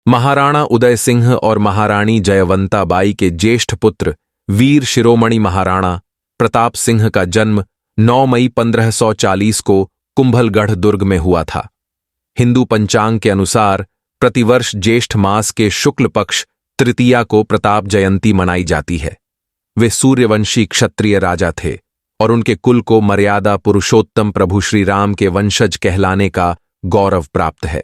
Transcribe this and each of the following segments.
महाराणा उदय सिंह और महारानी जयवंता बाई के ज्येष्ठ पुत्र वीर शिरोमणि महाराणा प्रताप सिंह का जन्म 9 मई 1540 को कुंभलगढ़ दुर्ग में हुआ था। हिंदू पंचांग के अनुसार प्रतिवर्ष ज्येष्ठ मास के शुक्ल पक्ष तृतीया को प्रताप जयंती मनाई जाती है। वे सूर्यवंशी क्षत्रिय राजा थे और उनके कुल को मर्यादा पुरुषोत्तम प्रभु श्री राम के वंशज कहलाने का गौरव प्राप्त है।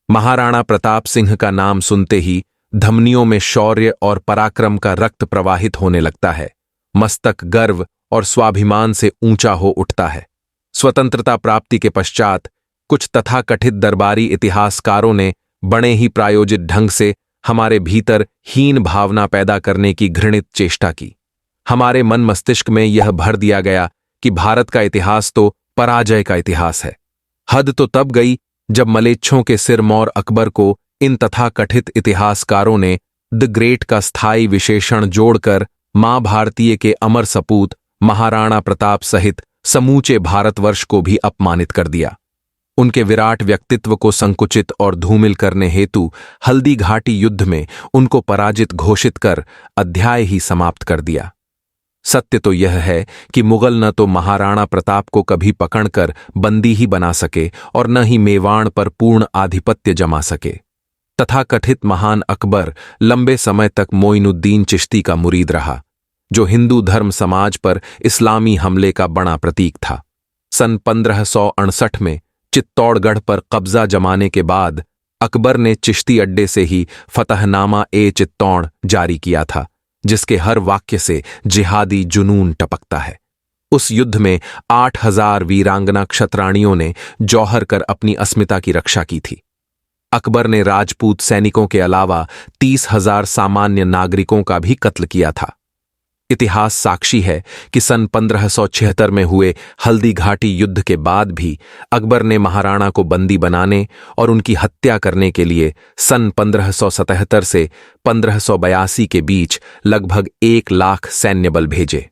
महाराणा प्रताप सिंह का नाम सुनते ही धमनियों में शौर्य और पराक्रम का रक्त प्रवाहित होने लगता है। मस्तक गर्व और स्वाभिमान से ऊंचा हो उठता है। स्वतंत्रता प्राप्ति के पश्चात कुछ तथाकथित दरबारी इतिहासकारों ने बड़े ही प्रायोजित ढंग से हमारे भीतर हीन भावना पैदा करने की घृणित चेष्टा की। हमारे मन मस्तिष्क में यह भर दिया गया कि भारत का इतिहास तो पराजय का इतिहास है। हद तो तब गई जब मलेच्छों के सिरमौर अकबर को इन तथाकथित इतिहासकारों ने द ग्रेट का स्थायी विशेषण जोड़कर मां भारतीय के अमर सपूत महाराणा प्रताप सहित समूचे भारतवर्ष को भी अपमानित कर दिया। उनके विराट व्यक्तित्व को संकुचित और धूमिल करने हेतु हल्दी घाटी युद्ध में उनको पराजित घोषित कर अध्याय ही समाप्त कर दिया। सत्य तो यह है कि मुगल न तो महाराणा प्रताप को कभी पकड़कर बंदी ही बना सके और न ही मेवाड़ पर पूर्ण आधिपत्य जमा सके। तथाकथित महान अकबर लंबे समय तक मोइनुद्दीन चिश्ती का मुरीद रहा, जो हिंदू धर्म समाज पर इस्लामी हमले का बड़ा प्रतीक था। सन 1568 में चित्तौड़गढ़ पर कब्जा जमाने के बाद अकबर ने चिश्ती अड्डे से ही फतहनामा ए चित्तौड़ जारी किया था, जिसके हर वाक्य से जिहादी जुनून टपकता है। उस युद्ध में 8000 वीरांगना क्षत्राणियों ने जौहर कर अपनी अस्मिता की रक्षा की थी। अकबर ने राजपूत सैनिकों के अलावा 30,000 सामान्य नागरिकों का भी कत्ल किया था। इतिहास साक्षी है कि सन 1576 में हुए हल्दी घाटी युद्ध के बाद भी अकबर ने महाराणा को बंदी बनाने और उनकी हत्या करने के लिए सन 1577 से 1582 के बीच लगभग 1 लाख सैन्य बल भेजे।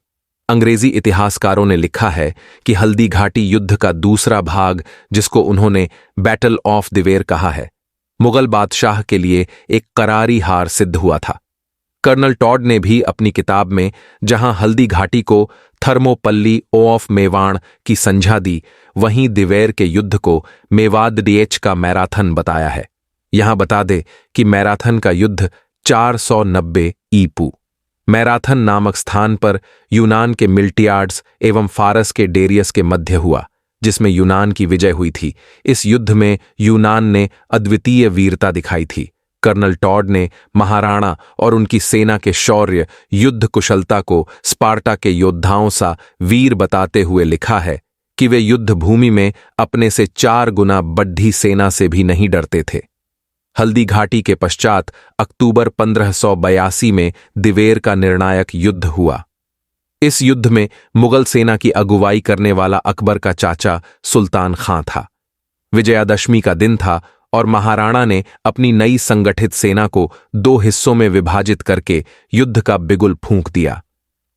अंग्रेजी इतिहासकारों ने लिखा है कि हल्दी घाटी युद्ध का दूसरा भाग, जिसको उन्होंने बैटल ऑफ दिवेर कहा है, मुगल बादशाह के लिए एक करारी हार सिद्ध हुआ था। कर्नल टॉड ने भी अपनी किताब में जहां हल्दी घाटी को थर्मोपल्ली ऑफ मेवाड़ की संज्ञा दी, वहीं दिवेर के युद्ध को मेवाड़ का मैराथन बताया है। यहां बता दे कि मैराथन का युद्ध 490 ईपू मैराथन नामक स्थान पर यूनान के मिल्टियाड्स एवं फारस के डेरियस के मध्य हुआ, जिसमें यूनान की विजय हुई थी। इस युद्ध में यूनान ने अद्वितीय वीरता दिखाई थी। कर्नल टॉड ने महाराणा और उनकी सेना के शौर्य, युद्ध कुशलता को स्पार्टा के योद्धाओं सा वीर बताते हुए लिखा है कि वे युद्ध भूमि में अपने से 4 गुना बढ़ी सेना से भी नहीं डरते थे। हल्दी घाटी के पश्चात अक्टूबर 1582 में दिवेर का निर्णायक युद्ध हुआ। इस युद्ध में मुगल सेना की अगुवाई करने वाला अकबर का चाचा सुल्तान खां था। विजयादशमी का दिन था और महाराणा ने अपनी नई संगठित सेना को 2 हिस्सों में विभाजित करके युद्ध का बिगुल फूंक दिया।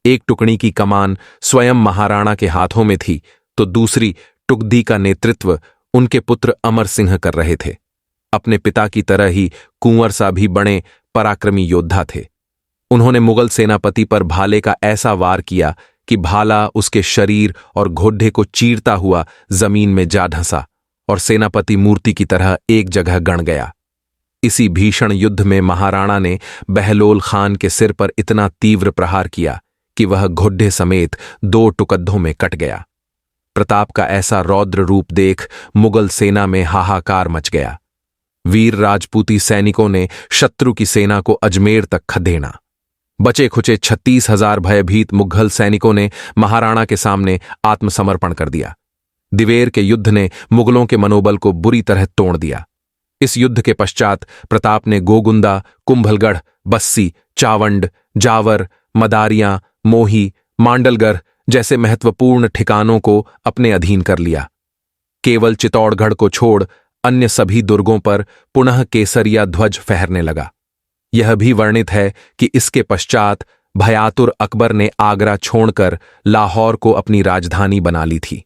एक टुकड़ी की कमान स्वयं महाराणा के हाथों में थी, तो दूसरी टुकड़ी का नेतृत्व उनके पुत्र अमर सिंह कर रहे थे। अपने पिता की तरह ही कुंवर सा भी बड़े पराक्रमी योद्धा थे। उन्होंने मुगल सेनापति पर भाले का ऐसा वार किया कि भाला उसके शरीर और घोड़े को चीरता हुआ जमीन में जा धंसा और सेनापति मूर्ति की तरह एक जगह गड़ गया। इसी भीषण युद्ध में महाराणा ने बहलोल खान के सिर पर इतना तीव्र प्रहार किया कि वह घोड़े समेत 2 टुकड़ों में कट गया। प्रताप का ऐसा रौद्र रूप देख मुगल सेना में हाहाकार मच गया। वीर राजपूती सैनिकों ने शत्रु की सेना को अजमेर तक खदेड़ा। बचे खुचे 36,000 भयभीत मुगल सैनिकों ने महाराणा के सामने आत्मसमर्पण कर दिया। दिवेर के युद्ध ने मुगलों के मनोबल को बुरी तरह तोड़ दिया। इस युद्ध के पश्चात प्रताप ने गोगुंदा, कुंभलगढ़, बस्सी, चावंड, जावर, मदारियां, मोही, मांडलगढ़ जैसे महत्वपूर्ण ठिकानों को अपने अधीन कर लिया। केवल चित्तौड़गढ़ को छोड़ अन्य सभी दुर्गों पर पुनः केसरिया ध्वज फहरने लगा। यह भी वर्णित है कि इसके पश्चात भयातुर अकबर ने आगरा छोड़कर लाहौर को अपनी राजधानी बना ली थी।